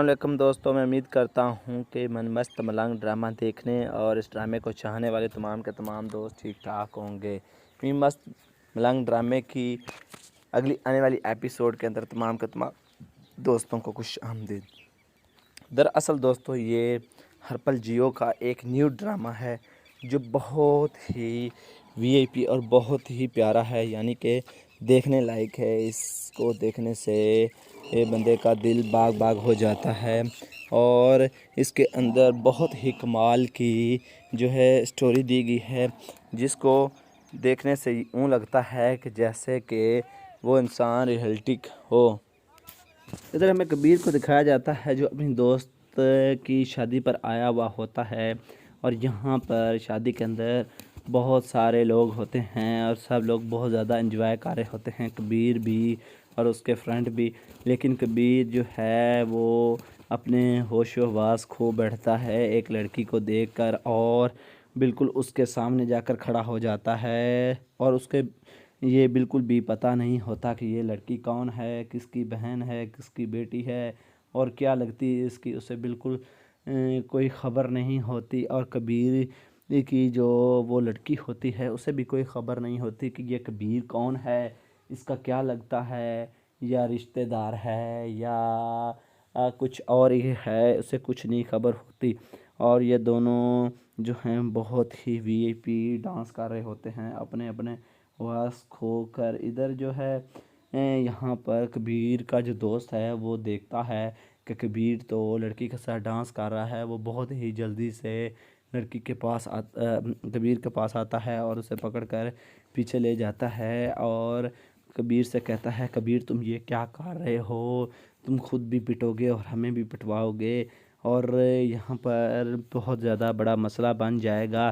वालेकुम दोस्तों, मैं उम्मीद करता हूँ कि मन मस्त मलंग ड्रामा देखने और इस ड्रामे को चाहने वाले तमाम के तमाम दोस्त ठीक ठाक होंगे। मी मस्त मलंग ड्रामे की अगली आने वाली एपिसोड के अंदर तमाम के तमाम दोस्तों को खुश आमदीद। दरअसल दोस्तों, ये हर पल जियो का एक न्यू ड्रामा है जो बहुत ही वीआईपी और बहुत ही प्यारा है, यानी कि देखने लायक है। इसको देखने से ये बंदे का दिल बाग बाग हो जाता है और इसके अंदर बहुत ही कमाल की जो है स्टोरी दी गई है, जिसको देखने से यूँ लगता है कि जैसे कि वो इंसान रियलिस्टिक हो। इधर हमें कबीर को दिखाया जाता है जो अपनी दोस्त की शादी पर आया हुआ होता है और यहाँ पर शादी के अंदर बहुत सारे लोग होते हैं और सब लोग बहुत ज़्यादा एंजॉय कर रहे होते हैं, कबीर भी और उसके फ्रेंड भी। लेकिन कबीर जो है वो अपने होशो हवास खो बैठता है एक लड़की को देखकर और बिल्कुल उसके सामने जाकर खड़ा हो जाता है और उसके ये बिल्कुल भी पता नहीं होता कि ये लड़की कौन है, किसकी बहन है, किसकी बेटी है और क्या लगती है इसकी, उसे बिल्कुल कोई ख़बर नहीं होती। और कबीर की जो वो लड़की होती है उसे भी कोई ख़बर नहीं होती कि ये कबीर कौन है, इसका क्या लगता है, या रिश्तेदार है या कुछ और ही है, उसे कुछ नहीं खबर होती। और ये दोनों जो हैं बहुत ही वीआईपी डांस कर रहे होते हैं अपने अपने वास खोकर। इधर जो है यहाँ पर कबीर का जो दोस्त है वो देखता है कि कबीर तो लड़की के साथ डांस कर रहा है। वो बहुत ही जल्दी से लड़की के पास कबीर के पास आता है और उसे पकड़कर पीछे ले जाता है और कबीर से कहता है, कबीर तुम ये क्या कर रहे हो, तुम खुद भी पिटोगे और हमें भी पिटवाओगे और यहाँ पर बहुत ज़्यादा बड़ा मसला बन जाएगा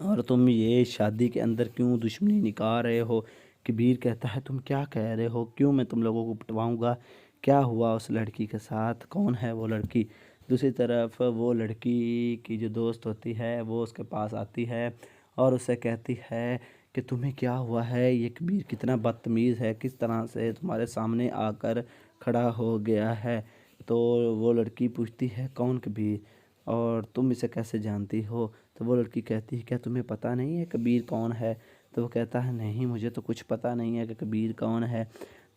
और तुम ये शादी के अंदर क्यों दुश्मनी निकाल रहे हो। कबीर कहता है, तुम क्या कह रहे हो, क्यों मैं तुम लोगों को पिटवाऊंगा, क्या हुआ उस लड़की के साथ, कौन है वो लड़की। दूसरी तरफ वो लड़की की जो दोस्त होती है वो उसके पास आती है और उसे कहती है कि तुम्हें क्या हुआ है, ये कबीर कितना बदतमीज़ है, किस तरह से तुम्हारे सामने आकर खड़ा हो गया है। तो वो लड़की पूछती है, कौन कबीर और तुम इसे कैसे जानती हो। तो वो लड़की कहती है, क्या तुम्हें पता नहीं है कबीर कौन है। तो वो कहता है, नहीं मुझे तो कुछ पता नहीं है कि कबीर कौन है।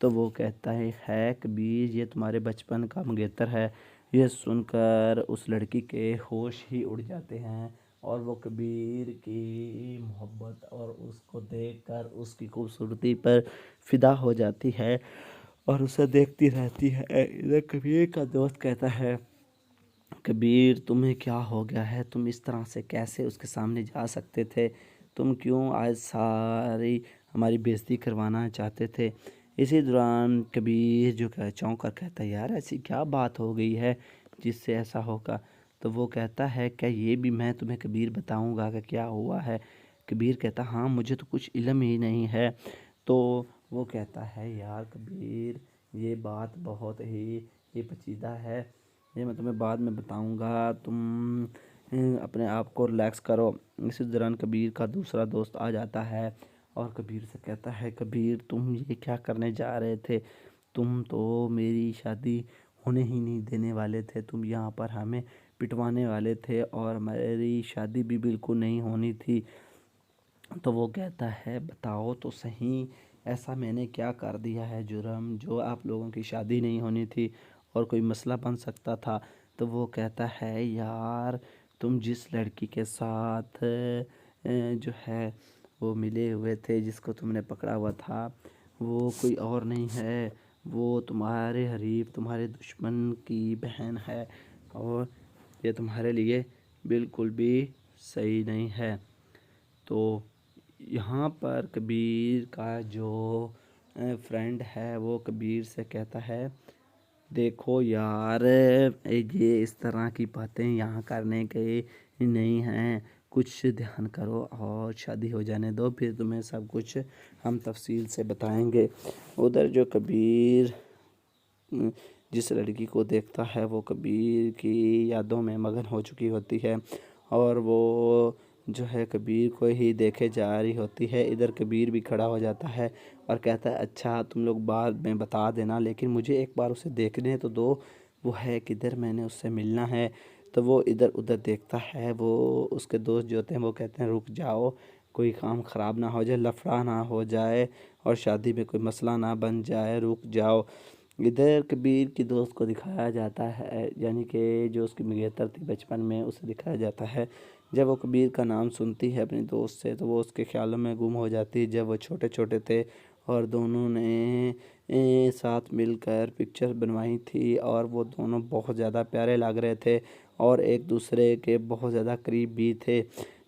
तो वो कहता है कबीर ये तुम्हारे बचपन का मंगेतर है। ये सुनकर उस लड़की के होश ही उड़ जाते हैं और वो कबीर की मोहब्बत और उसको देखकर उसकी खूबसूरती पर फिदा हो जाती है और उसे देखती रहती है। इधर कबीर का दोस्त कहता है, कबीर तुम्हें क्या हो गया है, तुम इस तरह से कैसे उसके सामने जा सकते थे, तुम क्यों आज सारी हमारी बेइज्जती करवाना चाहते थे। इसी दौरान कबीर जो चौंक कर कहता है, यार ऐसी क्या बात हो गई है जिससे ऐसा होगा। तो वो कहता है, क्या ये भी मैं तुम्हें कबीर बताऊंगा कि क्या हुआ है। कबीर कहता, हाँ मुझे तो कुछ इल्म ही नहीं है। तो वो कहता है, यार कबीर ये बात बहुत ही ये पेचीदा है, ये मैं तुम्हें बाद में बताऊंगा, तुम अपने आप को रिलैक्स करो। इसी दौरान कबीर का दूसरा दोस्त आ जाता है और कबीर से कहता है, कबीर तुम ये क्या करने जा रहे थे, तुम तो मेरी शादी होने ही नहीं देने वाले थे, तुम यहाँ पर हमें पिटवाने वाले थे और हमारी शादी भी बिल्कुल नहीं होनी थी। तो वो कहता है, बताओ तो सही ऐसा मैंने क्या कर दिया है जुर्म जो आप लोगों की शादी नहीं होनी थी और कोई मसला बन सकता था। तो वो कहता है, यार तुम जिस लड़की के साथ जो है वो मिले हुए थे, जिसको तुमने पकड़ा हुआ था, वो कोई और नहीं है, वो तुम्हारे हरीफ तुम्हारे दुश्मन की बहन है और ये तुम्हारे लिए बिल्कुल भी सही नहीं है। तो यहाँ पर कबीर का जो फ्रेंड है वो कबीर से कहता है, देखो यार ये इस तरह की बातें यहाँ करने के नहीं हैं, कुछ ध्यान करो और शादी हो जाने दो, फिर तुम्हें सब कुछ हम तफसील से बताएंगे। उधर जो कबीर जिस लड़की को देखता है वो कबीर की यादों में मगन हो चुकी होती है और वो जो है कबीर को ही देखे जा रही होती है। इधर कबीर भी खड़ा हो जाता है और कहता है, अच्छा तुम लोग बाद में बता देना, लेकिन मुझे एक बार उसे देखने तो दो, वो है किधर, मैंने उससे मिलना है। तो वो इधर उधर देखता है। वो उसके दोस्त जो होते हैं वो कहते हैं रुक जाओ, कोई काम ख़राब ना हो जाए, लफड़ा ना हो जाए और शादी में कोई मसला ना बन जाए, रुक जाओ। इधर कबीर की दोस्त को दिखाया जाता है, यानी कि जो उसकी मंगेतर थी बचपन में, उसे दिखाया जाता है। जब वो कबीर का नाम सुनती है अपने दोस्त से तो वो उसके ख्यालों में गुम हो जाती है। जब वो छोटे छोटे थे और दोनों ने साथ मिलकर पिक्चर बनवाई थी और वो दोनों बहुत ज़्यादा प्यारे लग रहे थे और एक दूसरे के बहुत ज़्यादा करीब भी थे।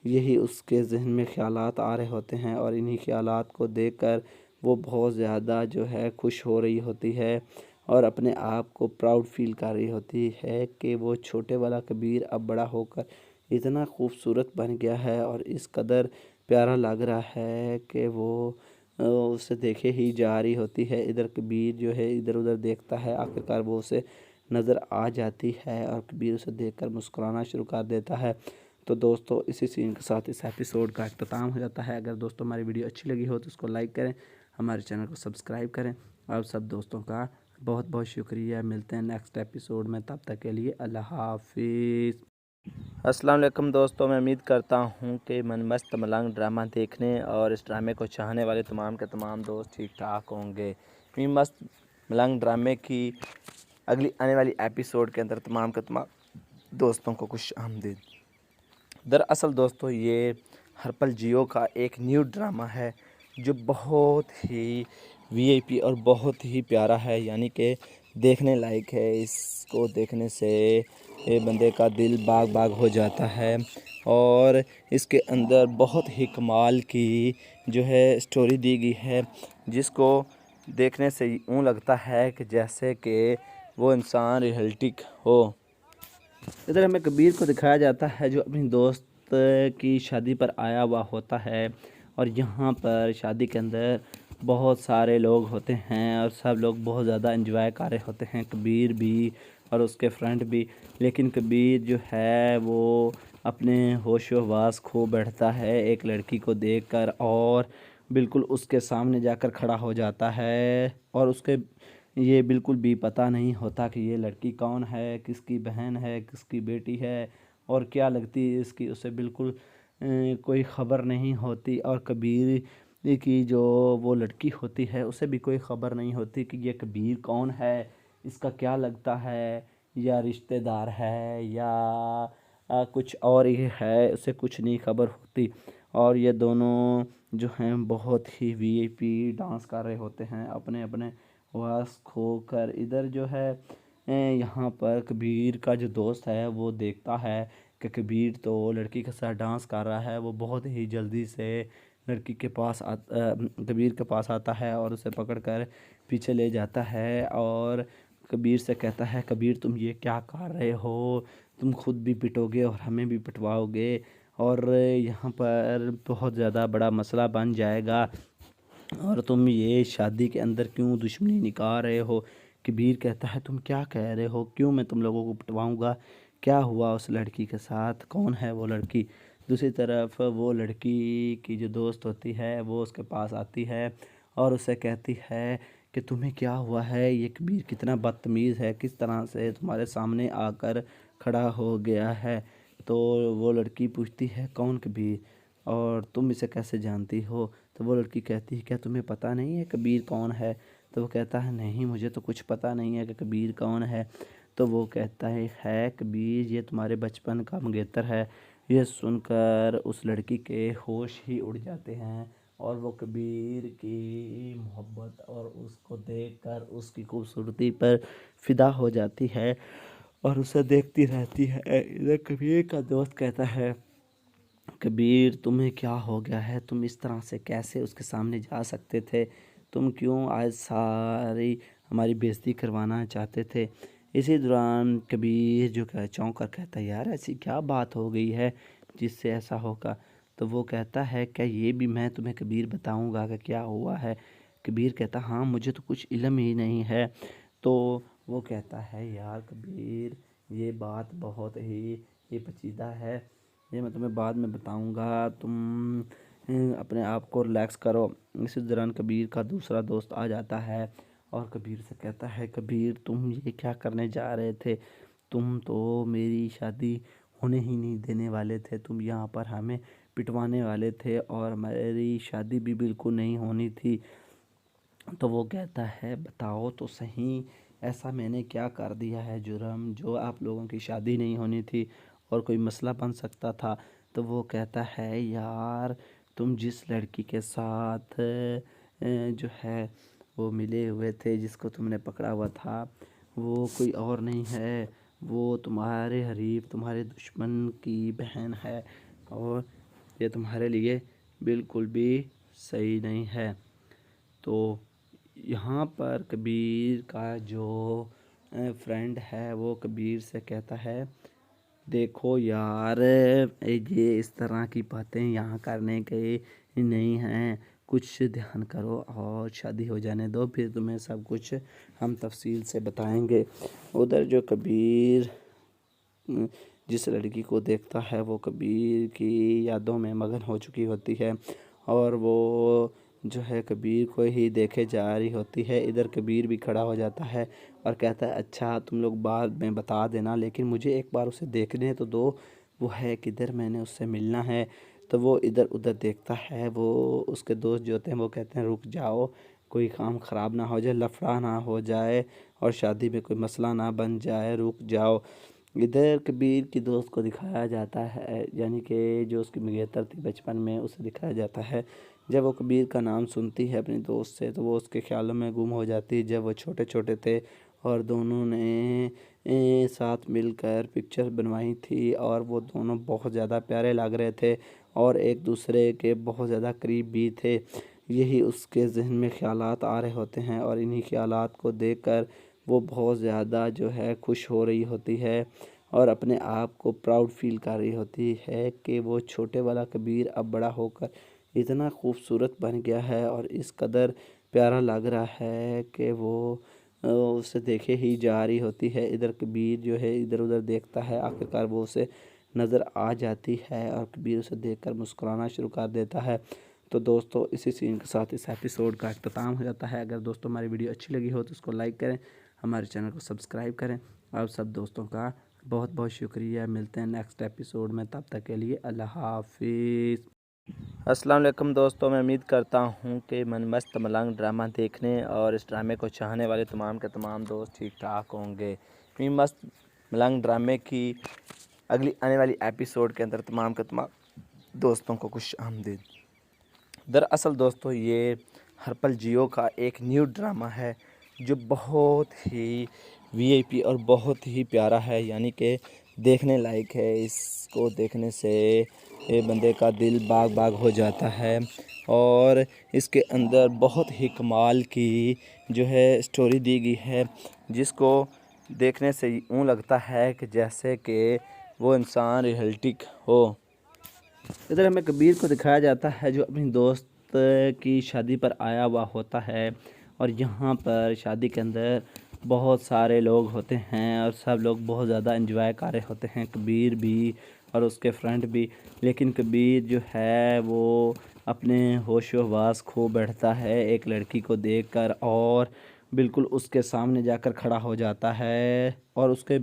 यही उसके ज़हन में ख़यालात आ रहे होते हैं और इन्हीं ख़यालात को देखकर वो बहुत ज़्यादा जो है खुश हो रही होती है और अपने आप को प्राउड फील कर रही होती है कि वो छोटे वाला कबीर अब बड़ा होकर इतना खूबसूरत बन गया है और इस कदर प्यारा लग रहा है कि वो उसे देखे ही जा रही होती है। इधर कबीर जो है इधर उधर देखता है, आखिरकार वो उसे नज़र आ जाती है और कबीर उसे देखकर मुस्कुराना शुरू कर देता है। तो दोस्तों इसी सीन के साथ इस एपिसोड का अख्ताम हो जाता है। अगर दोस्तों हमारी वीडियो अच्छी लगी हो तो उसको लाइक करें, हमारे चैनल को सब्सक्राइब करें। आप सब दोस्तों का बहुत बहुत शुक्रिया। मिलते हैं नेक्स्ट एपिसोड में, तब तक के लिए अल्लाह हाफिज़। अस्सलाम वालेकुम दोस्तों, मैं उम्मीद करता हूँ कि मन मस्त मलंग ड्रामा देखने और इस ड्रामे को चाहने वाले तमाम के तमाम दोस्त ठीक ठाक होंगे। मी मस्त मलंग ड्रामे की अगली आने वाली एपिसोड के अंदर तमाम के तमाम दोस्तों को खुश आमदीद। दरअसल दोस्तों ये हर्पल जियो का एक न्यू ड्रामा है जो बहुत ही वीआईपी और बहुत ही प्यारा है, यानी कि देखने लायक है। इसको देखने से ये बंदे का दिल बाग बाग हो जाता है और इसके अंदर बहुत ही कमाल की जो है स्टोरी दी गई है, जिसको देखने से यूँ लगता है कि जैसे कि वो इंसान रियलिटिक हो। इधर हमें कबीर को दिखाया जाता है जो अपनी दोस्त की शादी पर आया हुआ होता है और यहाँ पर शादी के अंदर बहुत सारे लोग होते हैं और सब लोग बहुत ज़्यादा एंजॉय कर रहे होते हैं, कबीर भी और उसके फ्रेंड भी। लेकिन कबीर जो है वो अपने होश व हवास खो बैठता है एक लड़की को देखकर और बिल्कुल उसके सामने जाकर खड़ा हो जाता है और उसके ये बिल्कुल भी पता नहीं होता कि ये लड़की कौन है, किसकी बहन है, किसकी बेटी है और क्या लगती है इसकी, उसे बिल्कुल कोई ख़बर नहीं होती। और कबीर की जो वो लड़की होती है उसे भी कोई ख़बर नहीं होती कि ये कबीर कौन है, इसका क्या लगता है, या रिश्तेदार है या कुछ और ही है, उसे कुछ नहीं खबर होती। और ये दोनों जो हैं बहुत ही वीआईपी डांस कर रहे होते हैं अपने अपने वास खोकर। इधर जो है यहाँ पर कबीर का जो दोस्त है वो देखता है कि कबीर तो लड़की के साथ डांस कर रहा है। वो बहुत ही जल्दी से लड़की के पास कबीर के पास आता है और उसे पकड़कर पीछे ले जाता है और कबीर से कहता है कबीर तुम ये क्या कर रहे हो, तुम खुद भी पिटोगे और हमें भी पिटवाओगे और यहाँ पर बहुत ज़्यादा बड़ा मसला बन जाएगा और तुम ये शादी के अंदर क्यों दुश्मनी निकाल रहे हो। कबीर कहता है तुम क्या कह रहे हो, क्यों मैं तुम लोगों को पिटवाऊंगा, क्या हुआ उस लड़की के साथ, कौन है वो लड़की। दूसरी तरफ वो लड़की की जो दोस्त होती है वो उसके पास आती है और उससे कहती है कि तुम्हें क्या हुआ है, ये कबीर कितना बदतमीज़ है, किस तरह से तुम्हारे सामने आकर खड़ा हो गया है। तो वो लड़की पूछती है कौन कबीर और तुम इसे कैसे जानती हो। तो वो लड़की कहती है क्या तुम्हें पता नहीं है कबीर कौन है। तो वो कहता है नहीं मुझे तो कुछ पता नहीं है कि कबीर कौन है। तो वो कहता है कबीर ये तुम्हारे बचपन का मंगेतर है। ये सुनकर उस लड़की के होश ही उड़ जाते हैं और वो कबीर की मोहब्बत और उसको देखकर उसकी खूबसूरती पर फ़िदा हो जाती है और उसे देखती रहती है। इधर कबीर का दोस्त कहता है कबीर तुम्हें क्या हो गया है, तुम इस तरह से कैसे उसके सामने जा सकते थे, तुम क्यों आज सारी हमारी बेइज्जती करवाना चाहते थे। इसी दौरान कबीर जो है चौंक कर कहता है यार ऐसी क्या बात हो गई है जिससे ऐसा होगा। तो वो कहता है क्या ये भी मैं तुम्हें कबीर बताऊंगा कि क्या हुआ है। कबीर कहता हाँ मुझे तो कुछ इल्म ही नहीं है। तो वो कहता है यार कबीर ये बात बहुत ही ये पेचीदा है, ये मैं तुम्हें बाद में बताऊंगा, तुम अपने आप को रिलैक्स करो। इसी दौरान कबीर का दूसरा दोस्त आ जाता है और कबीर से कहता है, कबीर तुम ये क्या करने जा रहे थे, तुम तो मेरी शादी होने ही नहीं देने वाले थे, तुम यहाँ पर हमें पिटवाने वाले थे और मेरी शादी भी बिल्कुल नहीं होनी थी। तो वो कहता है, बताओ तो सही, ऐसा मैंने क्या कर दिया है जुर्म जो आप लोगों की शादी नहीं होनी थी और कोई मसला बन सकता था। तो वो कहता है, यार तुम जिस लड़की के साथ जो है वो मिले हुए थे, जिसको तुमने पकड़ा हुआ था, वो कोई और नहीं है, वो तुम्हारे हरीफ, तुम्हारे दुश्मन की बहन है और ये तुम्हारे लिए बिल्कुल भी सही नहीं है। तो यहाँ पर कबीर का जो फ्रेंड है वो कबीर से कहता है, देखो यार ये इस तरह की बातें यहाँ करने के नहीं हैं, कुछ ध्यान करो और शादी हो जाने दो, फिर तुम्हें सब कुछ हम तफसील से बताएंगे। उधर जो कबीर जिस लड़की को देखता है वो कबीर की यादों में मगन हो चुकी होती है और वो जो है कबीर को ही देखे जा रही होती है। इधर कबीर भी खड़ा हो जाता है और कहता है, अच्छा तुम लोग बाद में बता देना, लेकिन मुझे एक बार उसे देखने तो दो, वो है किधर, मैंने उससे मिलना है। तो वो इधर उधर देखता है, वो उसके दोस्त जो होते हैं वो कहते हैं, रुक जाओ, कोई काम ख़राब ना हो जाए, लफड़ा ना हो जाए और शादी में कोई मसला ना बन जाए, रुक जाओ। इधर कबीर की दोस्त को दिखाया जाता है, यानी कि जो उसकी मंगेतर थी बचपन में, उसे दिखाया जाता है। जब वो कबीर का नाम सुनती है अपने दोस्त से तो वो उसके ख्यालों में गुम हो जाती है। जब वो छोटे छोटे थे और दोनों ने साथ मिलकर पिक्चर बनवाई थी और वो दोनों बहुत ज़्यादा प्यारे लग रहे थे और एक दूसरे के बहुत ज़्यादा करीब भी थे, यही उसके जहन में ख्यालात आ रहे होते हैं और इन्हीं ख्यालात को देखकर वो बहुत ज़्यादा जो है खुश हो रही होती है और अपने आप को प्राउड फील कर रही होती है कि वो छोटे वाला कबीर अब बड़ा होकर इतना खूबसूरत बन गया है और इस कदर प्यारा लग रहा है कि वो उसे देखे ही जा रही होती है। इधर कबीर जो है इधर उधर देखता है, आखिरकार वो उसे नज़र आ जाती है और कबीर उसे देखकर मुस्कुराना शुरू कर देता है। तो दोस्तों इसी सीन के साथ इस एपिसोड का अख्ताम हो जाता है। अगर दोस्तों हमारी वीडियो अच्छी लगी हो तो उसको लाइक करें, हमारे चैनल को सब्सक्राइब करें। आप सब दोस्तों का बहुत बहुत शुक्रिया। मिलते हैं नेक्स्ट एपिसोड में, तब तक के लिए अल्लाह हाफिज़। अस्सलाम वालेकुम दोस्तों, मैं उम्मीद करता हूँ कि मन मस्त मलंग ड्रामा देखने और इस ड्रामे को चाहने वाले तमाम के तमाम दोस्त ठीक ठाक होंगे। मी मस्त मलंग ड्रामे की अगली आने वाली एपिसोड के अंदर तमाम के तमाम दोस्तों को खुश आमदीद। दरअसल दोस्तों ये हरपल जियो का एक न्यू ड्रामा है जो बहुत ही वीआईपी और बहुत ही प्यारा है, यानी कि देखने लायक है। इसको देखने से ये बंदे का दिल बाग बाग हो जाता है और इसके अंदर बहुत ही कमाल की जो है स्टोरी दी गई है, जिसको देखने से यूँ लगता है कि जैसे कि वो इंसान रियलिस्टिक हो। इधर हमें कबीर को दिखाया जाता है जो अपनी दोस्त की शादी पर आया हुआ होता है और यहाँ पर शादी के अंदर बहुत सारे लोग होते हैं और सब लोग बहुत ज़्यादा एंजॉय कर रहे होते हैं, कबीर भी और उसके फ्रेंड भी। लेकिन कबीर जो है वो अपने होशो हवास खो बैठता है एक लड़की को देखकर और बिल्कुल उसके सामने जाकर खड़ा हो जाता है और उसके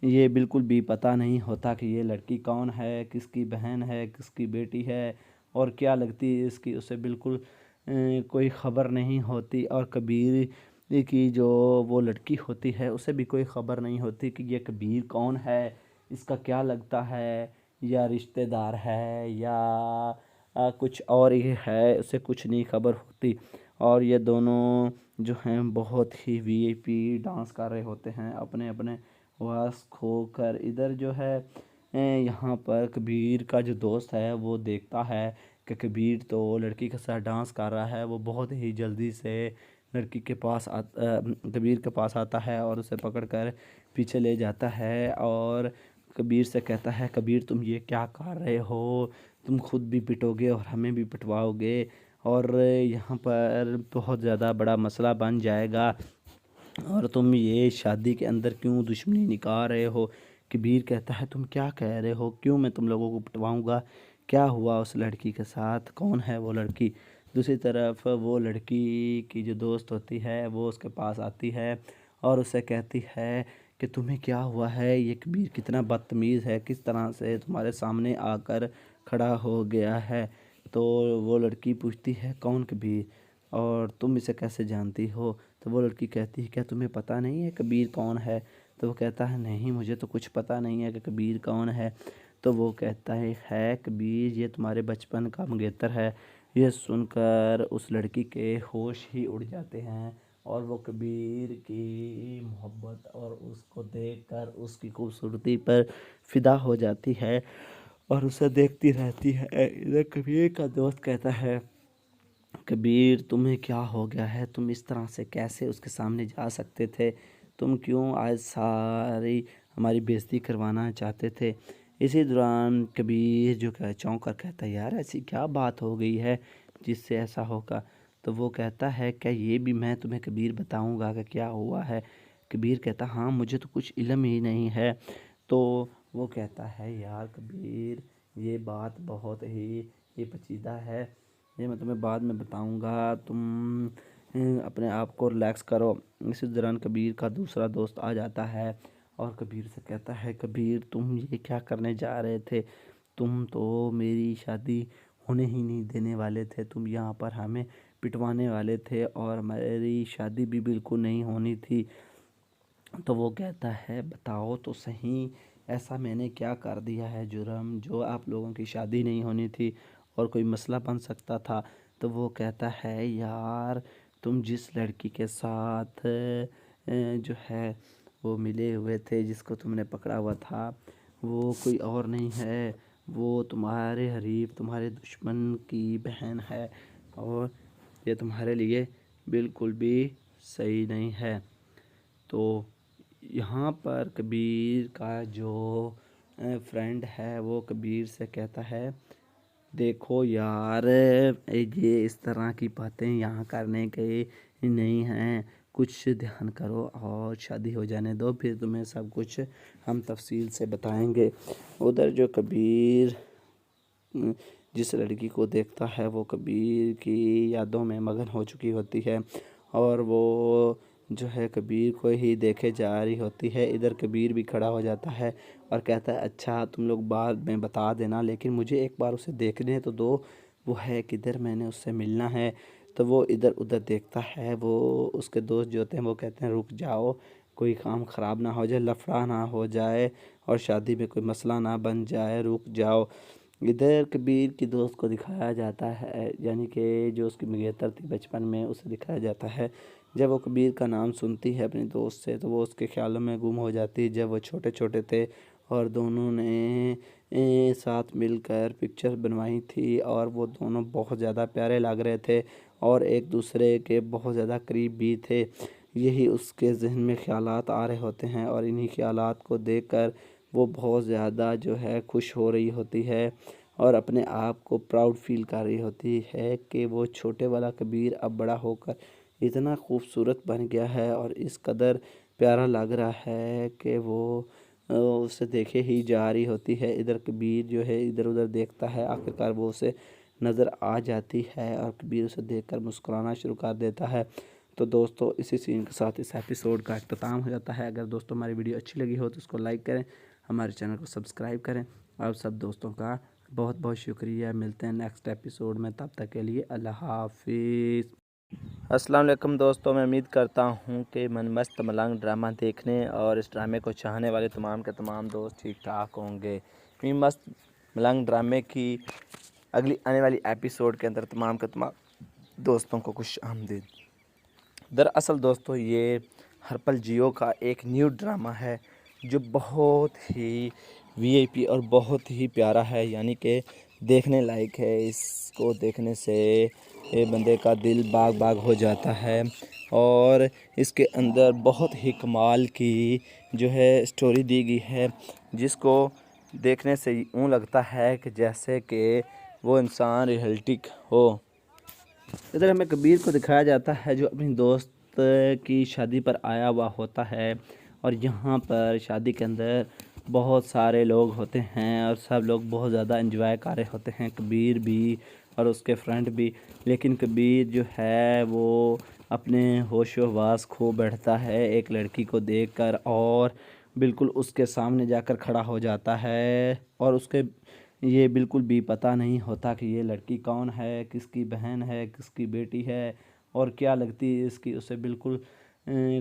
ये बिल्कुल भी पता नहीं होता कि ये लड़की कौन है, किसकी बहन है, किसकी बेटी है और क्या लगती है इसकी, उसे बिल्कुल कोई ख़बर नहीं होती। और कबीर की जो वो लड़की होती है उसे भी कोई ख़बर नहीं होती कि ये कबीर कौन है, इसका क्या लगता है, या रिश्तेदार है या कुछ और ही है, उसे कुछ नहीं खबर होती। और ये दोनों जो हैं बहुत ही वीआईपी डांस कर रहे होते हैं अपने अपने वास खोकर। इधर जो है यहाँ पर कबीर का जो दोस्त है वो देखता है कि कबीर तो लड़की के साथ डांस कर रहा है। वो बहुत ही जल्दी से लड़की के पास कबीर के पास आता है और उसे पकड़कर पीछे ले जाता है और कबीर से कहता है, कबीर तुम ये क्या कर रहे हो, तुम खुद भी पिटोगे और हमें भी पिटवाओगे और यहाँ पर बहुत ज़्यादा बड़ा मसला बन जाएगा और तुम ये शादी के अंदर क्यों दुश्मनी निकाल रहे हो। कबीर कहता है, तुम क्या कह रहे हो, क्यों मैं तुम लोगों को पिटवाऊंगा, क्या हुआ उस लड़की के साथ, कौन है वो लड़की। दूसरी तरफ वो लड़की की जो दोस्त होती है वो उसके पास आती है और उससे कहती है कि तुम्हें क्या हुआ है, ये कबीर कितना बदतमीज़ है, किस तरह से तुम्हारे सामने आकर खड़ा हो गया है। तो वो लड़की पूछती है कौन कबीर, और तुम इसे कैसे जानती हो। तो वो लड़की कहती है क्या तुम्हें पता नहीं है कबीर कौन है। तो वो कहता है नहीं, मुझे तो कुछ पता नहीं है कि कबीर कौन है। तो वो कहता है कबीर ये तुम्हारे बचपन का मंगेतर है। यह सुनकर उस लड़की के होश ही उड़ जाते हैं और वो कबीर की मोहब्बत और उसको देखकर उसकी खूबसूरती पर फिदा हो जाती है और उसे देखती रहती है। इधर कबीर का दोस्त कहता है कबीर तुम्हें क्या हो गया है, तुम इस तरह से कैसे उसके सामने जा सकते थे, तुम क्यों आज सारी हमारी बेइज्जती करवाना चाहते थे। इसी दौरान कबीर जो चौंक कर कहता है यार ऐसी क्या बात हो गई है जिससे ऐसा होगा। तो वो कहता है क्या ये भी मैं तुम्हें कबीर बताऊंगा कि क्या हुआ है। कबीर कहता हाँ मुझे तो कुछ इल्म ही नहीं है। तो वो कहता है यार कबीर ये बात बहुत ही ये पेचीदा है, ये मैं तुम्हें बाद में बताऊंगा, तुम अपने आप को रिलैक्स करो। इसी दौरान कबीर का दूसरा दोस्त आ जाता है और कबीर से कहता है कबीर तुम ये क्या करने जा रहे थे, तुम तो मेरी शादी होने ही नहीं देने वाले थे, तुम यहाँ पर हमें पिटवाने वाले थे और मेरी शादी भी बिल्कुल नहीं होनी थी। तो वो कहता है बताओ तो सही ऐसा मैंने क्या कर दिया है जुर्म जो आप लोगों की शादी नहीं होनी थी और कोई मसला बन सकता था। तो वो कहता है यार तुम जिस लड़की के साथ जो है वो मिले हुए थे, जिसको तुमने पकड़ा हुआ था, वो कोई और नहीं है, वो तुम्हारे हरीफ तुम्हारे दुश्मन की बहन है और ये तुम्हारे लिए बिल्कुल भी सही नहीं है। तो यहाँ पर कबीर का जो फ्रेंड है वो कबीर से कहता है देखो यार ये इस तरह की बातें यहाँ करने के नहीं हैं, कुछ ध्यान करो और शादी हो जाने दो, फिर तुम्हें सब कुछ हम तफसील से बताएंगे। उधर जो कबीर जिस लड़की को देखता है वो कबीर की यादों में मगन हो चुकी होती है और वो जो है कबीर को ही देखे जा रही होती है। इधर कबीर भी खड़ा हो जाता है और कहता है अच्छा तुम लोग बाद में बता देना, लेकिन मुझे एक बार उसे देखने तो दो, वो है किधर, मैंने उससे मिलना है। तो वो इधर उधर देखता है, वो उसके दोस्त जो होते हैं वो कहते हैं रुक जाओ, कोई काम ख़राब ना हो जाए, लफड़ा ना हो जाए और शादी में कोई मसला ना बन जाए, रुक जाओ। इधर कबीर की दोस्त को दिखाया जाता है, यानी कि जो उसकी मंगेतर थी बचपन में उसे दिखाया जाता है। जब वो कबीर का नाम सुनती है अपने दोस्त से तो वो उसके ख्यालों में गुम हो जाती है। जब वो छोटे छोटे थे और दोनों ने साथ मिलकर पिक्चर बनवाई थी और वो दोनों बहुत ज़्यादा प्यारे लग रहे थे और एक दूसरे के बहुत ज़्यादा करीब भी थे, यही उसके जहन में ख्यालात आ रहे होते हैं और इन्हीं ख्यालात को देखकर वो बहुत ज़्यादा जो है खुश हो रही होती है और अपने आप को प्राउड फील कर रही होती है कि वो छोटे वाला कबीर अब बड़ा होकर इतना खूबसूरत बन गया है और इस कदर प्यारा लग रहा है कि वो उसे देखे ही जा रही होती है। इधर कबीर जो है इधर उधर देखता है, आखिरकार वो उसे नज़र आ जाती है और कबीर उसे देखकर मुस्कुराना शुरू कर देता है। तो दोस्तों इसी सीन के साथ इस एपिसोड का अख्ताम हो जाता है। अगर दोस्तों हमारी वीडियो अच्छी लगी हो तो उसको लाइक करें, हमारे चैनल को सब्सक्राइब करें। आप सब दोस्तों का बहुत बहुत शुक्रिया। मिलते हैं नेक्स्ट एपिसोड में, तब तक के लिए अल्लाह हाफिज़। अस्सलाम वालेकुम दोस्तों, मैं उम्मीद करता हूँ कि मन मस्त मलंग ड्रामा देखने और इस ड्रामे को चाहने वाले तमाम के तमाम दोस्त ठीक ठाक होंगे। मी मस्त मलंग ड्रामे की अगली आने वाली एपिसोड के अंदर तमाम के तमाम दोस्तों को खुश आमदीद। दरअसल दोस्तों ये हरपल जियो का एक न्यू ड्रामा है जो बहुत ही वीआईपी और बहुत ही प्यारा है, यानी कि देखने लायक है। इसको देखने से ये बंदे का दिल बाग बाग हो जाता है और इसके अंदर बहुत ही कमाल की जो है स्टोरी दी गई है, जिसको देखने से यूँ लगता है कि जैसे कि वो इंसान रियलिस्टिक हो। इधर हमें कबीर को दिखाया जाता है जो अपनी दोस्त की शादी पर आया हुआ होता है और यहाँ पर शादी के अंदर बहुत सारे लोग होते हैं और सब लोग बहुत ज़्यादा एंजॉय कर रहे होते हैं। कबीर भी और उसके फ्रेंड भी। लेकिन कबीर जो है वो अपने होशो हवास खो बैठता है एक लड़की को देखकर और बिल्कुल उसके सामने जाकर खड़ा हो जाता है। और उसके ये बिल्कुल भी पता नहीं होता कि ये लड़की कौन है, किसकी बहन है, किसकी बेटी है और क्या लगती है इसकी, उसे बिल्कुल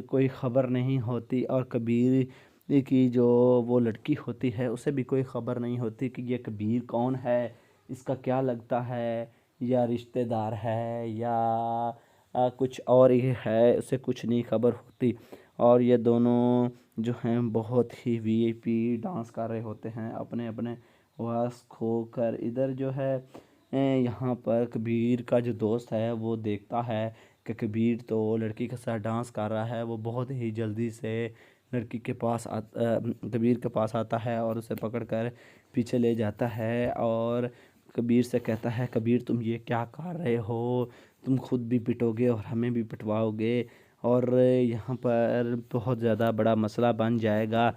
कोई ख़बर नहीं होती। और कबीर की जो वो लड़की होती है उसे भी कोई ख़बर नहीं होती कि ये कबीर कौन है, इसका क्या लगता है, या रिश्तेदार है या कुछ और ही है, उसे कुछ नहीं खबर होती। और ये दोनों जो हैं बहुत ही वीआईपी डांस कर रहे होते हैं अपने अपने वास खोकर। इधर जो है यहाँ पर कबीर का जो दोस्त है वो देखता है कि कबीर तो लड़की के साथ डांस कर रहा है। वो बहुत ही जल्दी से लड़की के पास कबीर के पास आता है और उसे पकड़कर पीछे ले जाता है और कबीर से कहता है, कबीर तुम ये क्या कर रहे हो, तुम खुद भी पिटोगे और हमें भी पिटवाओगे और यहाँ पर बहुत ज़्यादा बड़ा मसला बन जाएगा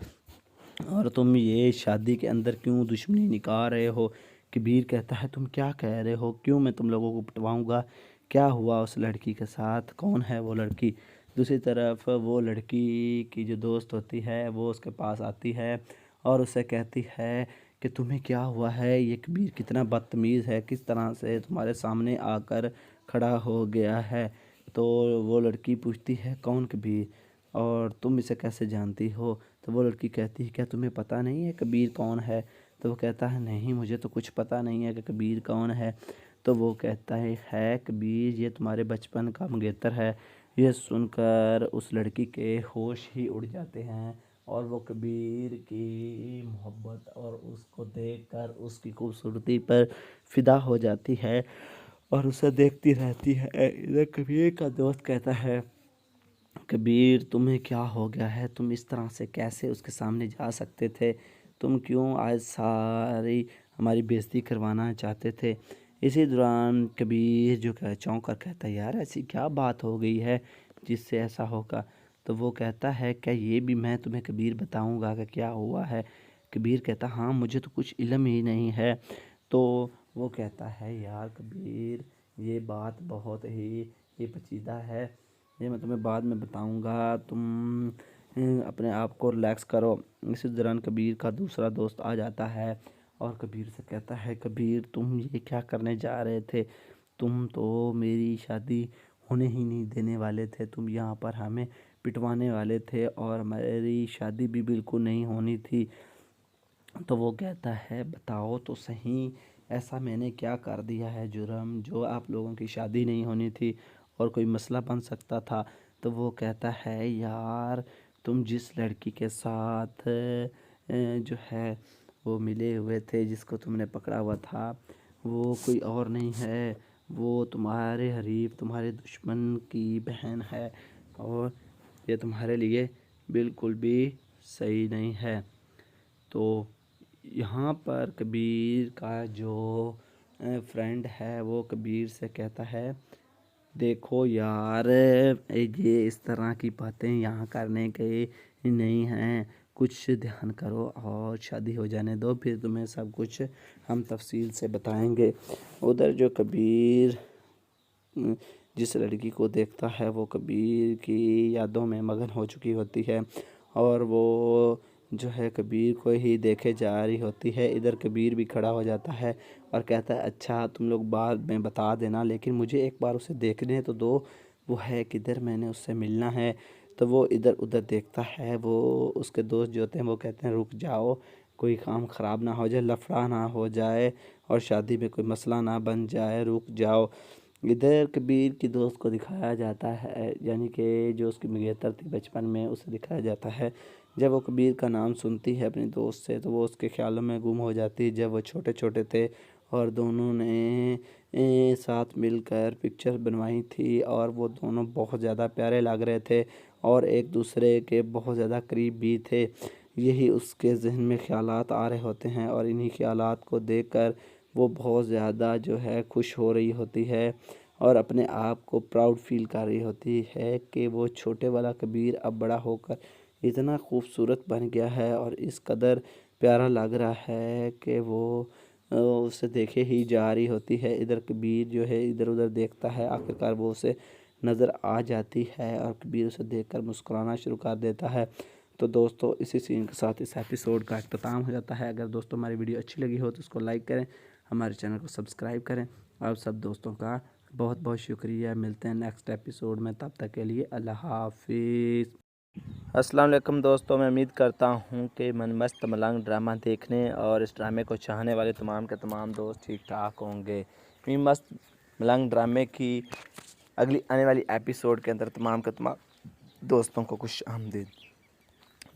और तुम ये शादी के अंदर क्यों दुश्मनी निकाल रहे हो। कबीर कहता है, तुम क्या कह रहे हो, क्यों मैं तुम लोगों को पिटवाऊंगा, क्या हुआ उस लड़की के साथ, कौन है वो लड़की। दूसरी तरफ वो लड़की की जो दोस्त होती है वो उसके पास आती है और उसे कहती है कि तुम्हें क्या हुआ है, ये कबीर कितना बदतमीज़ है, किस तरह से तुम्हारे सामने आकर खड़ा हो गया है। तो वो लड़की पूछती है, कौन कबीर, और तुम इसे कैसे जानती हो। तो वो लड़की कहती है, क्या तुम्हें पता नहीं है कबीर कौन है। तो वो कहता है, नहीं मुझे तो कुछ पता नहीं है कि कबीर कौन है। तो वो कहता है कबीर ये तुम्हारे बचपन का मंगेतर है। ये सुनकर उस लड़की के होश ही उड़ जाते हैं और वो कबीर की मोहब्बत और उसको देखकर उसकी खूबसूरती पर फिदा हो जाती है और उसे देखती रहती है। इधर कबीर का दोस्त कहता है, कबीर तुम्हें क्या हो गया है, तुम इस तरह से कैसे उसके सामने जा सकते थे, तुम क्यों आज सारी हमारी बेइज्जती करवाना चाहते थे। इसी दौरान कबीर जो चौंक कर कहता है, यार ऐसी क्या बात हो गई है जिससे ऐसा होगा। तो वो कहता है, क्या ये भी मैं तुम्हें कबीर बताऊंगा कि क्या हुआ है। कबीर कहता, हाँ मुझे तो कुछ इल्म ही नहीं है। तो वो कहता है, यार कबीर ये बात बहुत ही ये पेचीदा है, ये मैं तुम्हें बाद में बताऊंगा, तुम अपने आप को रिलैक्स करो। इसी दौरान कबीर का दूसरा दोस्त आ जाता है और कबीर से कहता है, कबीर तुम ये क्या करने जा रहे थे, तुम तो मेरी शादी होने ही नहीं देने वाले थे, तुम यहाँ पर हमें पिटवाने वाले थे और हमारी शादी भी बिल्कुल नहीं होनी थी। तो वो कहता है, बताओ तो सही ऐसा मैंने क्या कर दिया है जुर्म जो आप लोगों की शादी नहीं होनी थी और कोई मसला बन सकता था। तो वो कहता है, यार तुम जिस लड़की के साथ जो है वो मिले हुए थे, जिसको तुमने पकड़ा हुआ था, वो कोई और नहीं है, वो तुम्हारे हरीफ तुम्हारे दुश्मन की बहन है और ये तुम्हारे लिए बिल्कुल भी सही नहीं है। तो यहाँ पर कबीर का जो फ्रेंड है वो कबीर से कहता है, देखो यार ये इस तरह की बातें यहाँ करने के नहीं हैं, कुछ ध्यान करो और शादी हो जाने दो, फिर तुम्हें सब कुछ हम तफसील से बताएंगे। उधर जो कबीर जिस लड़की को देखता है वो कबीर की यादों में मगन हो चुकी होती है और वो जो है कबीर को ही देखे जा रही होती है। इधर कबीर भी खड़ा हो जाता है और कहता है, अच्छा तुम लोग बाद में बता देना, लेकिन मुझे एक बार उसे देखने तो दो, वो है किधर, मैंने उससे मिलना है। तो वो इधर उधर देखता है। वो उसके दोस्त जो होते हैं वो कहते हैं, रुक जाओ, कोई काम ख़राब ना हो जाए, लफड़ा ना हो जाए और शादी में कोई मसला ना बन जाए, रुक जाओ। इधर कबीर की दोस्त को दिखाया जाता है, यानी कि जो उसकी मंगेतर थी बचपन में उसे दिखाया जाता है। जब वो कबीर का नाम सुनती है अपने दोस्त से तो वो उसके ख्यालों में गुम हो जाती है। जब वो छोटे छोटे थे और दोनों ने साथ मिलकर पिक्चर बनवाई थी और वो दोनों बहुत ज़्यादा प्यारे लग रहे थे और एक दूसरे के बहुत ज़्यादा करीब भी थे। यही उसके जहन में ख्यालात आ रहे होते हैं और इन्हीं ख्यालात को देखकर वो बहुत ज़्यादा जो है खुश हो रही होती है और अपने आप को प्राउड फील कर रही होती है कि वो छोटे वाला कबीर अब बड़ा होकर इतना खूबसूरत बन गया है और इस कदर प्यारा लग रहा है कि वो उसे देखे ही जा रही होती है। इधर कबीर जो है इधर उधर देखता है, आखिरकार वो उसे नज़र आ जाती है और कबीर उसे देखकर मुस्कुराना शुरू कर देता है। तो दोस्तों इसी सीन के साथ इस एपिसोड का अख्ताम हो जाता है। अगर दोस्तों हमारी वीडियो अच्छी लगी हो तो उसको लाइक करें, हमारे चैनल को सब्सक्राइब करें। आप सब दोस्तों का बहुत बहुत शुक्रिया। मिलते हैं नेक्स्ट एपिसोड में, तब तक के लिए अल्लाह हाफिज़। अस्सलाम वालेकुम दोस्तों, मैं उम्मीद करता हूँ कि मन मस्त मलंग ड्रामा देखने और इस ड्रामे को चाहने वाले तमाम के तमाम दोस्त ठीक ठाक होंगे। मी मस्त मलंग ड्रामे की अगली आने वाली एपिसोड के अंदर तमाम के तमाम दोस्तों को खुश आमदीद।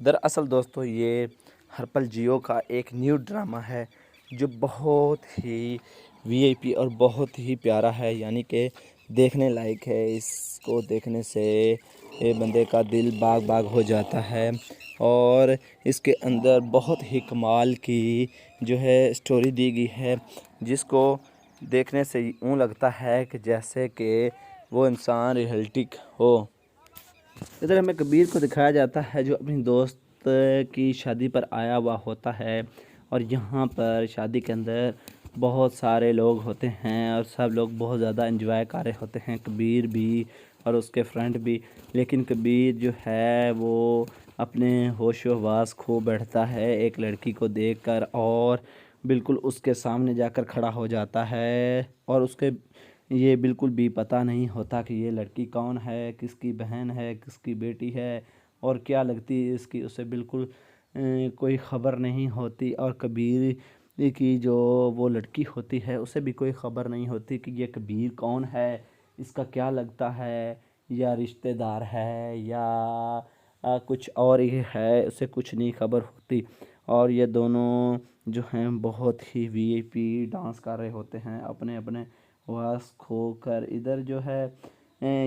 दरअसल दोस्तों ये हर पल जियो का एक न्यू ड्रामा है जो बहुत ही वीआईपी और बहुत ही प्यारा है, यानी कि देखने लायक है। इसको देखने से ये बंदे का दिल बाग बाग हो जाता है और इसके अंदर बहुत ही कमाल की जो है स्टोरी दी गई है, जिसको देखने से यूँ लगता है कि जैसे कि वो इंसान रियलिस्टिक हो। इधर हमें कबीर को दिखाया जाता है जो अपनी दोस्त की शादी पर आया हुआ होता है और यहाँ पर शादी के अंदर बहुत सारे लोग होते हैं और सब लोग बहुत ज़्यादा एंजॉय कर रहे होते हैं, कबीर भी और उसके फ्रेंड भी। लेकिन कबीर जो है वो अपने होशो हवास खो बैठता है एक लड़की को देखकर और बिल्कुल उसके सामने जाकर खड़ा हो जाता है और उसके ये बिल्कुल भी पता नहीं होता कि ये लड़की कौन है, किसकी बहन है, किसकी बेटी है और क्या लगती है इसकी, उसे बिल्कुल कोई ख़बर नहीं होती। और कबीर की जो वो लड़की होती है उसे भी कोई ख़बर नहीं होती कि ये कबीर कौन है, इसका क्या लगता है, या रिश्तेदार है या कुछ और ही है, उसे कुछ नहीं खबर होती। और ये दोनों जो हैं बहुत ही वीआईपी डांस कर रहे होते हैं अपने अपने वास खोकर। इधर जो है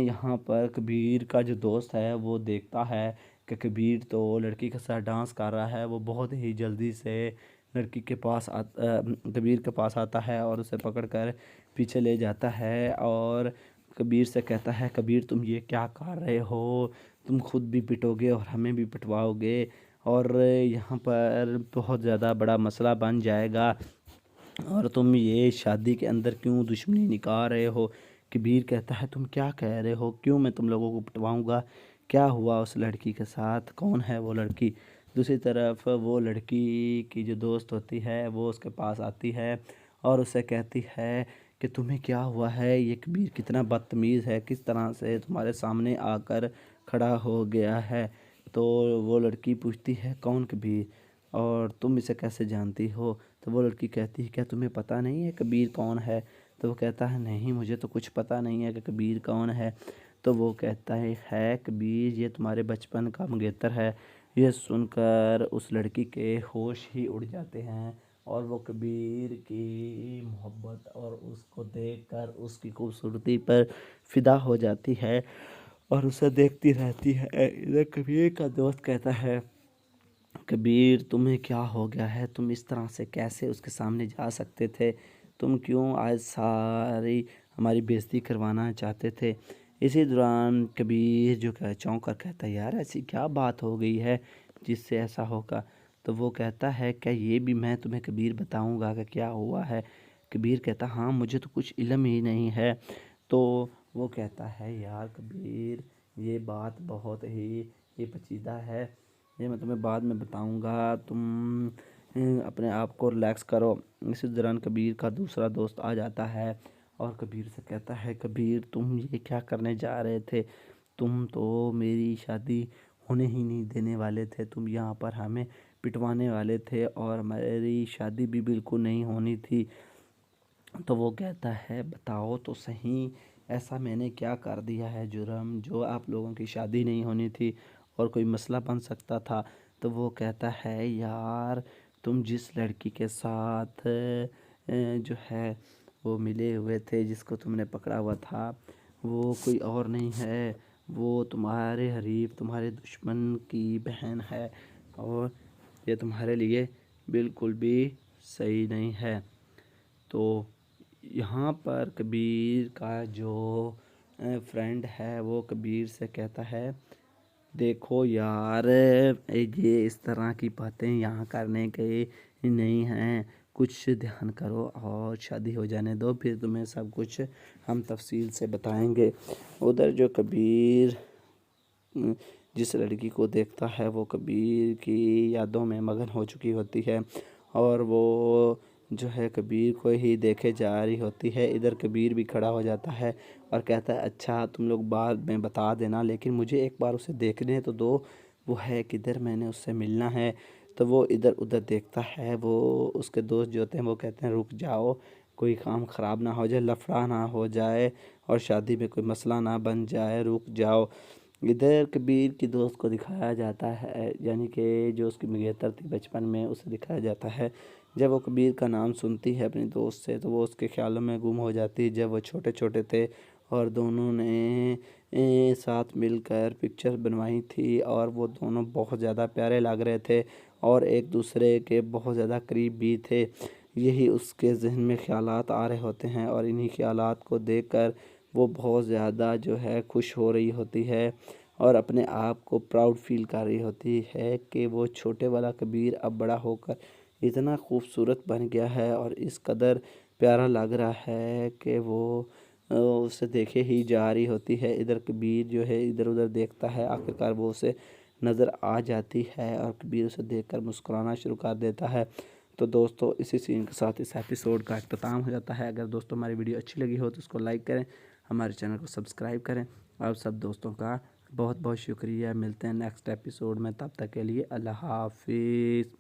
यहाँ पर कबीर का जो दोस्त है वो देखता है कि कबीर तो लड़की के साथ डांस कर रहा है। वो बहुत ही जल्दी से लड़की के पास कबीर के पास आता है और उसे पकड़कर पीछे ले जाता है और कबीर से कहता है, कबीर तुम ये क्या कर रहे हो, तुम खुद भी पिटोगे और हमें भी पिटवाओगे और यहाँ पर बहुत ज़्यादा बड़ा मसला बन जाएगा और तुम ये शादी के अंदर क्यों दुश्मनी निकाल रहे हो। कबीर कहता है, तुम क्या कह रहे हो, क्यों मैं तुम लोगों को पिटवाऊंगा, क्या हुआ उस लड़की के साथ, कौन है वो लड़की। दूसरी तरफ वो लड़की की जो दोस्त होती है वो उसके पास आती है और उसे कहती है कि तुम्हें क्या हुआ है, ये कबीर कितना बदतमीज़ है, किस तरह से तुम्हारे सामने आकर खड़ा हो गया है। तो वो लड़की पूछती है, कौन कबीर और तुम इसे कैसे जानती हो। तो वो लड़की कहती है, क्या तुम्हें पता नहीं है कबीर कौन है। तो वो कहता है, नहीं मुझे तो कुछ पता नहीं है कि कबीर कौन है। तो वो कहता है कबीर ये तुम्हारे बचपन का मंगेतर है। ये सुनकर उस लड़की के होश ही उड़ जाते हैं और वो कबीर की मोहब्बत और उसको देखकर उसकी खूबसूरती पर फिदा हो जाती है और उसे देखती रहती है। इधर कबीर का दोस्त कहता है, कबीर तुम्हें क्या हो गया है, तुम इस तरह से कैसे उसके सामने जा सकते थे, तुम क्यों आज सारी हमारी बेइज्जती करवाना चाहते थे। इसी दौरान कबीर जो चौंक कर कहता है, यार ऐसी क्या बात हो गई है जिससे ऐसा होगा। तो वो कहता है, क्या ये भी मैं तुम्हें कबीर बताऊंगा कि क्या हुआ है। कबीर कहता, हाँ मुझे तो कुछ इल्म ही नहीं है। तो वो कहता है, यार कबीर ये बात बहुत ही ये पेचीदा है, ये मैं तुम्हें बाद में बताऊंगा, तुम अपने आप को रिलैक्स करो। इसी दौरान कबीर का दूसरा दोस्त आ जाता है और कबीर से कहता है, कबीर तुम ये क्या करने जा रहे थे, तुम तो मेरी शादी होने ही नहीं देने वाले थे, तुम यहाँ पर हमें पिटवाने वाले थे और हमारी शादी भी बिल्कुल नहीं होनी थी। तो वो कहता है, बताओ तो सही ऐसा मैंने क्या कर दिया है जुर्म जो आप लोगों की शादी नहीं होनी थी और कोई मसला बन सकता था। तो वो कहता है, यार तुम जिस लड़की के साथ जो है वो मिले हुए थे, जिसको तुमने पकड़ा हुआ था, वो कोई और नहीं है, वो तुम्हारे हरीफ तुम्हारे दुश्मन की बहन है और ये तुम्हारे लिए बिल्कुल भी सही नहीं है। तो यहाँ पर कबीर का जो फ्रेंड है वो कबीर से कहता है, देखो यार ये इस तरह की बातें यहाँ करने के नहीं हैं, कुछ ध्यान करो और शादी हो जाने दो, फिर तुम्हें सब कुछ हम तफसील से बताएंगे। उधर जो कबीर जिस लड़की को देखता है वो कबीर की यादों में मगन हो चुकी होती है और वो जो है कबीर को ही देखे जा रही होती है। इधर कबीर भी खड़ा हो जाता है और कहता है अच्छा तुम लोग बाद में बता देना, लेकिन मुझे एक बार उसे देखने तो दो, वो है किधर, मैंने उससे मिलना है। तो वो इधर उधर देखता है। वो उसके दोस्त जो होते हैं वो कहते हैं रुक जाओ, कोई काम ख़राब ना हो जाए, लफड़ा ना हो जाए और शादी में कोई मसला ना बन जाए, रुक जाओ। इधर कबीर की दोस्त को दिखाया जाता है, यानी कि जो उसकी मंगेतर थी बचपन में, उसे दिखाया जाता है। जब वो कबीर का नाम सुनती है अपने दोस्त से तो वो उसके ख्यालों में गुम हो जाती है। जब वो छोटे छोटे थे और दोनों ने साथ मिलकर पिक्चर बनवाई थी और वो दोनों बहुत ज़्यादा प्यारे लग रहे थे और एक दूसरे के बहुत ज़्यादा करीब भी थे। यही उसके जहन में ख्यालात आ रहे होते हैं और इन्हीं ख्यालात को देखकर वो बहुत ज़्यादा जो है खुश हो रही होती है और अपने आप को प्राउड फील कर रही होती है कि वो छोटे वाला कबीर अब बड़ा होकर इतना खूबसूरत बन गया है और इस कदर प्यारा लग रहा है कि वो उसे देखे ही जा रही होती है। इधर कबीर जो है इधर उधर देखता है, आखिरकार वो उसे नज़र आ जाती है और कबीर उसे देखकर मुस्कुराना शुरू कर देता है। तो दोस्तों इसी सीन के साथ इस एपिसोड का अख्ताम हो जाता है। अगर दोस्तों हमारी वीडियो अच्छी लगी हो तो उसको लाइक करें, हमारे चैनल को सब्सक्राइब करें। और सब दोस्तों का बहुत बहुत शुक्रिया। मिलते हैं नेक्स्ट एपिसोड में, तब तक के लिए अल्लाह हाफिज़।